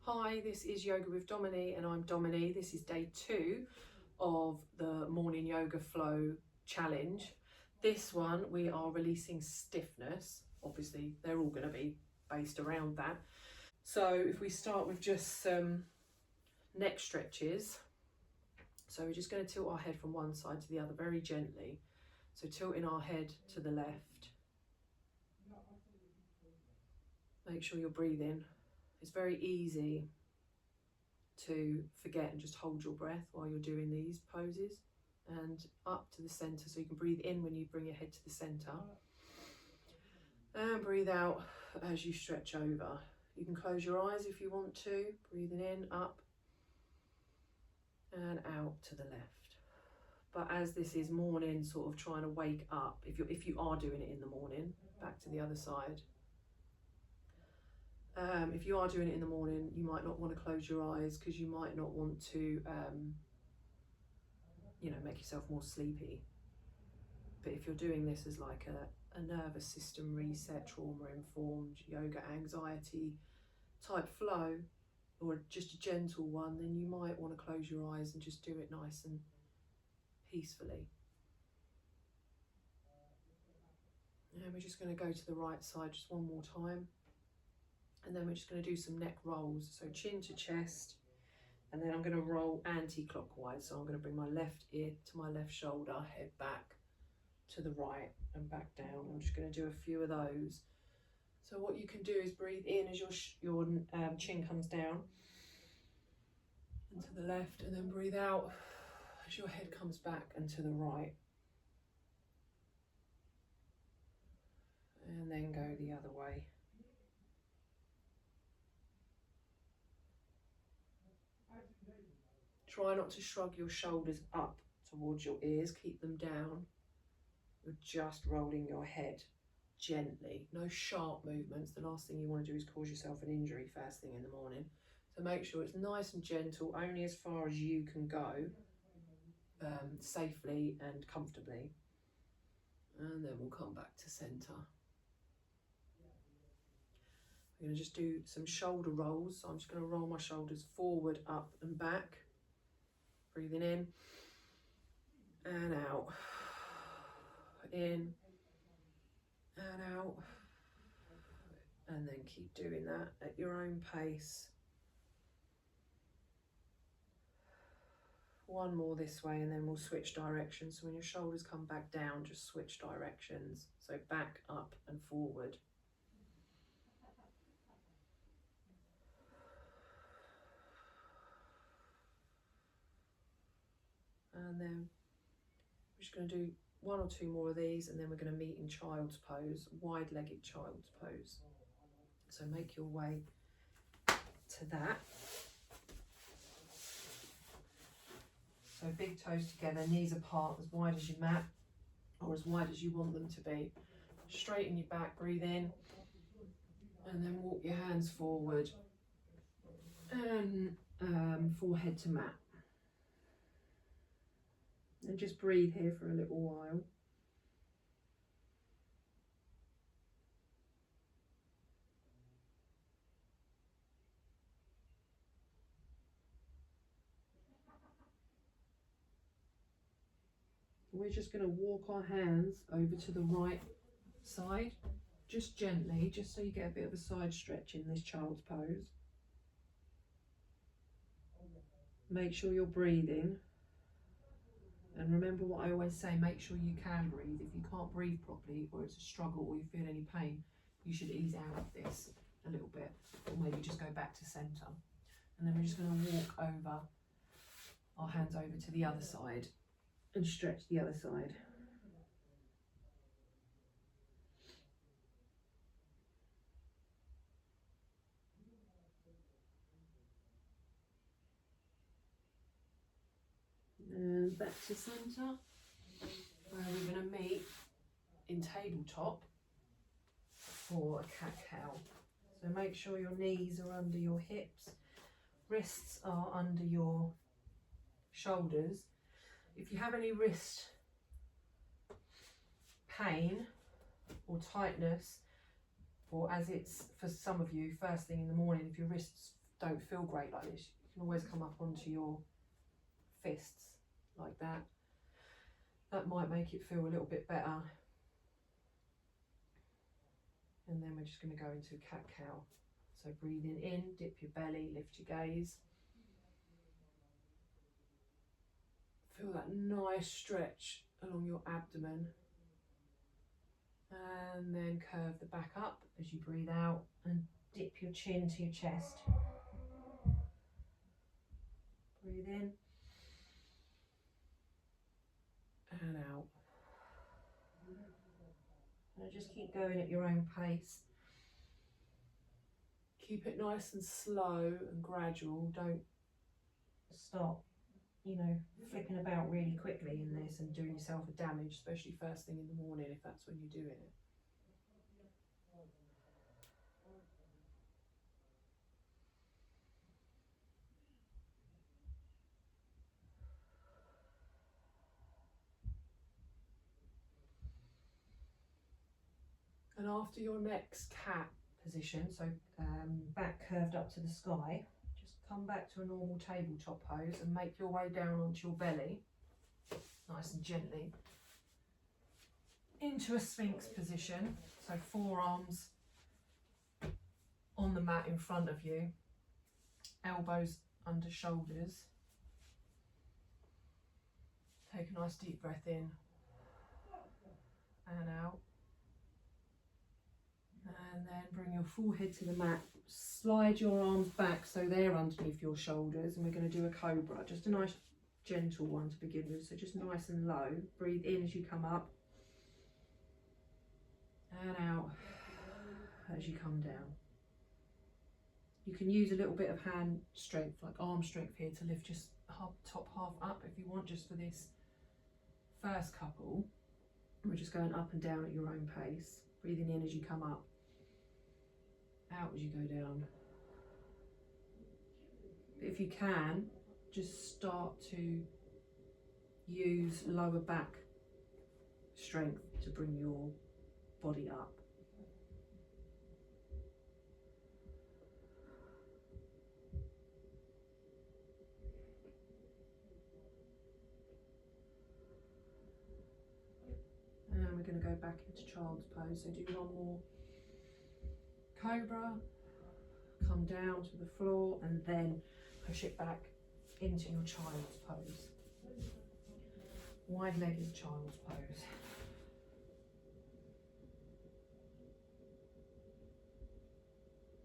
Hi, this is Yoga with Domini and I'm Domini. This is day 2 of the morning yoga flow challenge. This one we are releasing stiffness. Obviously they're all going to be based around that. So if we start with just some neck stretches. So we're just going to tilt our head from one side to the other very gently. So tilting our head to the left. Make sure you're breathing. It's very easy to forget and just hold your breath while you're doing these poses, and up to the center, so you can breathe in when you bring your head to the center and breathe out as you stretch over. You can close your eyes if you want to, breathing in, up and out to the left. But as this is morning, sort of trying to wake up, if you are doing it in the morning, back to the other side. If you are doing it in the morning, you might not want to close your eyes because you might not want to, make yourself more sleepy. But if you're doing this as like a nervous system reset, trauma-informed, yoga anxiety type flow, or just a gentle one, then you might want to close your eyes and just do it nice and peacefully. And we're just going to go to the right side just one more time. And then we're just going to do some neck rolls. So chin to chest, and then I'm going to roll anti-clockwise. So I'm going to bring my left ear to my left shoulder, head back to the right and back down. I'm just going to do a few of those. So what you can do is breathe in as your chin comes down and to the left, and then breathe out as your head comes back and to the right. And then go the other way. Try not to shrug your shoulders up towards your ears, keep them down. You're just rolling your head gently, no sharp movements. The last thing you want to do is cause yourself an injury first thing in the morning. So make sure it's nice and gentle, only as far as you can go, safely and comfortably. And then we'll come back to center. I'm going to just do some shoulder rolls. So I'm just going to roll my shoulders forward, up and back. Breathing in and out. In and out. And then keep doing that at your own pace. One more this way and then we'll switch directions. So when your shoulders come back down, just switch directions. So back, up and forward. And then we're just going to do one or two more of these, and then we're going to meet in child's pose, wide-legged child's pose. So make your way to that. So big toes together, knees apart, as wide as your mat, or as wide as you want them to be. Straighten your back, breathe in, and then walk your hands forward and forehead to mat. And just breathe here for a little while. We're just going to walk our hands over to the right side, just gently, just so you get a bit of a side stretch in this child's pose. Make sure you're breathing. And remember what I always say, make sure you can breathe. If you can't breathe properly, or it's a struggle, or you feel any pain, you should ease out of this a little bit, or maybe just go back to center. And then we're just going to walk over, our hands over to the other side and stretch the other side. And back to center, where we're going to meet in tabletop for a cat-cow. So make sure your knees are under your hips, wrists are under your shoulders. If you have any wrist pain or tightness, or as it's for some of you first thing in the morning, if your wrists don't feel great like this, you can always come up onto your fists like that. That might make it feel a little bit better. And then we're just going to go into cat-cow. So breathing in, dip your belly, lift your gaze. Feel that nice stretch along your abdomen. And then curve the back up as you breathe out and dip your chin to your chest. Breathe in and out. And just keep going at your own pace. Keep it nice and slow and gradual. Don't start, you know, flipping about really quickly in this and doing yourself a damage, especially first thing in the morning if that's when you're doing it. And after your next cat position, so back curved up to the sky, just come back to a normal tabletop pose and make your way down onto your belly, nice and gently, into a Sphinx position. So forearms on the mat in front of you, elbows under shoulders. Take a nice deep breath in and out. And then bring your forehead to the mat. Slide your arms back so they're underneath your shoulders, and we're going to do a cobra, just a nice gentle one to begin with, so just nice and low. Breathe in as you come up and out as you come down. You can use a little bit of hand strength, like arm strength here, to lift just top half up if you want, just for this first couple. We're just going up and down at your own pace. Breathing in as you come up, out as you go down. But if you can, just start to use lower back strength to bring your body up. And we're going to go back into child's pose. So do one more cobra, come down to the floor, and then push it back into your child's pose. Wide-legged child's pose.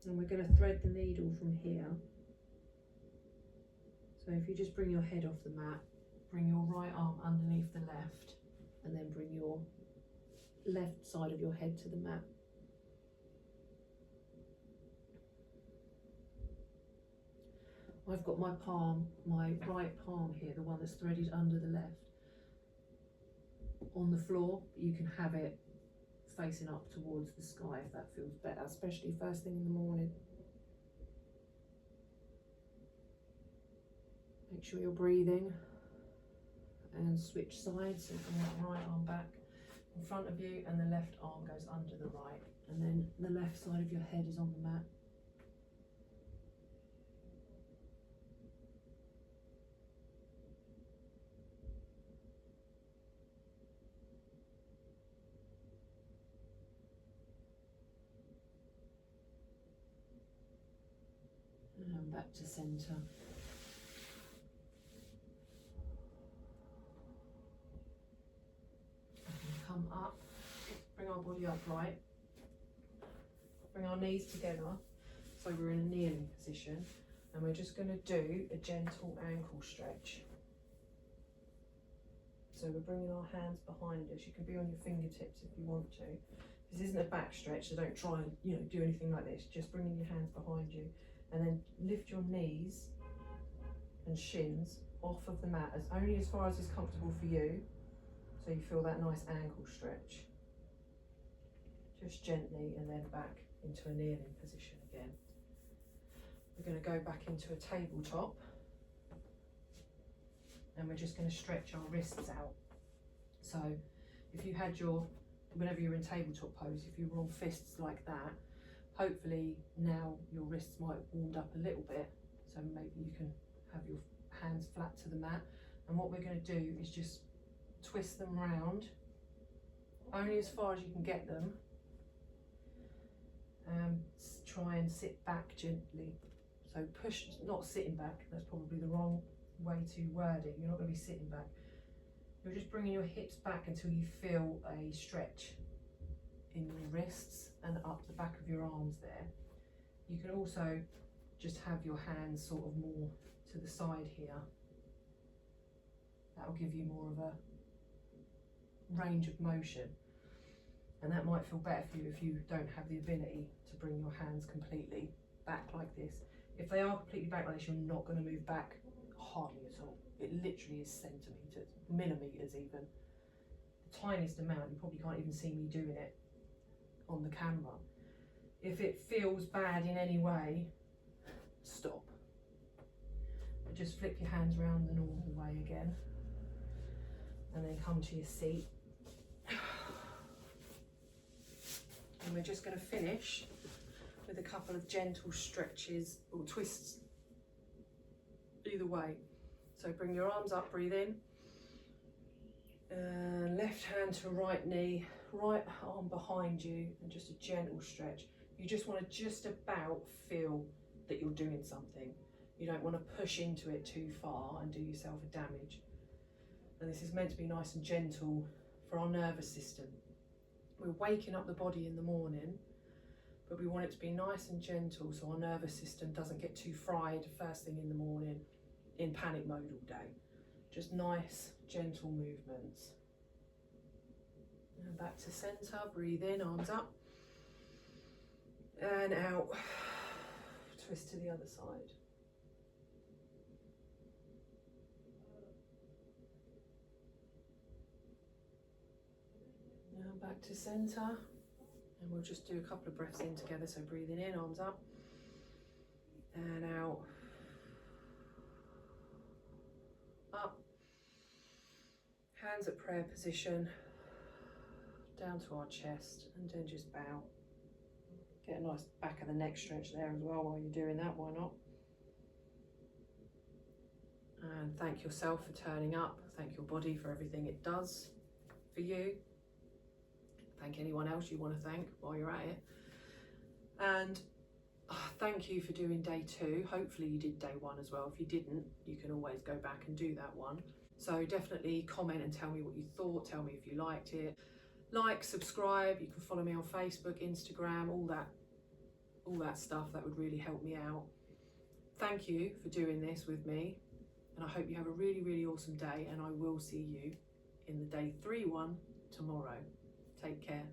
And we're going to thread the needle from here. So if you just bring your head off the mat, bring your right arm underneath the left, and then bring your left side of your head to the mat. I've got my right palm here, the one that's threaded under the left, on the floor. You can have it facing up towards the sky if that feels better, especially first thing in the morning. Make sure you're breathing and switch sides. So bring that right arm back in front of you and the left arm goes under the right, and then the left side of your head is on the mat. And back to centre. Come up, bring our body upright, bring our knees together so we're in a kneeling position, and we're just going to do a gentle ankle stretch. So we're bringing our hands behind us. You can be on your fingertips if you want to. This isn't a back stretch, so don't try and do anything like this. Just bringing your hands behind you, and then lift your knees and shins off of the mat only as far as is comfortable for you. So you feel that nice ankle stretch. Just gently, and then back into a kneeling position again. We're going to go back into a tabletop, and we're just going to stretch our wrists out. So if you had whenever you're in tabletop pose, if you were on fists like that, Hopefully now your wrists might have warmed up a little bit, so maybe you can have your hands flat to the mat. And what we're going to do is just twist them round, only as far as you can get them. Try and sit back gently. So push, not sitting back, that's probably the wrong way to word it. You're not going to be sitting back. You're just bringing your hips back until you feel a stretch in your wrists and up the back of your arms there. You can also just have your hands sort of more to the side here. That will give you more of a range of motion, and that might feel better for you if you don't have the ability to bring your hands completely back like this. If they are completely back like this, you're not going to move back hardly at all. It literally is centimetres, millimetres even. The tiniest amount. You probably can't even see me doing it on the camera. If it feels bad in any way, stop. But just flip your hands around the normal way again, and then come to your seat. And we're just going to finish with a couple of gentle stretches or twists either way. So bring your arms up, breathe in, and left hand to right knee, right arm behind you, and just a gentle stretch. You just want to just about feel that you're doing something. You don't want to push into it too far and do yourself a damage. And this is meant to be nice and gentle for our nervous system. We're waking up the body in the morning, but we want it to be nice and gentle so our nervous system doesn't get too fried first thing in the morning in panic mode all day. Just nice, gentle movements. And back to centre, breathe in, arms up, and out. Twist to the other side. Now back to centre, and we'll just do a couple of breaths in together. So breathing in, arms up, and out. Up, hands at prayer position, down to our chest, and then just bow. Get a nice back of the neck stretch there as well while you're doing that, why not? And thank yourself for turning up, thank your body for everything it does for you. Thank anyone else you want to thank while you're at it. And thank you for doing day 2. Hopefully you did day 1 as well. If you didn't, you can always go back and do that one. So definitely comment and tell me what you thought. Tell me if you liked it. Like, subscribe. You can follow me on Facebook, Instagram, all that stuff. That would really help me out. Thank you for doing this with me. And I hope you have a really, really awesome day. And I will see you in the day 3 one tomorrow. Take care.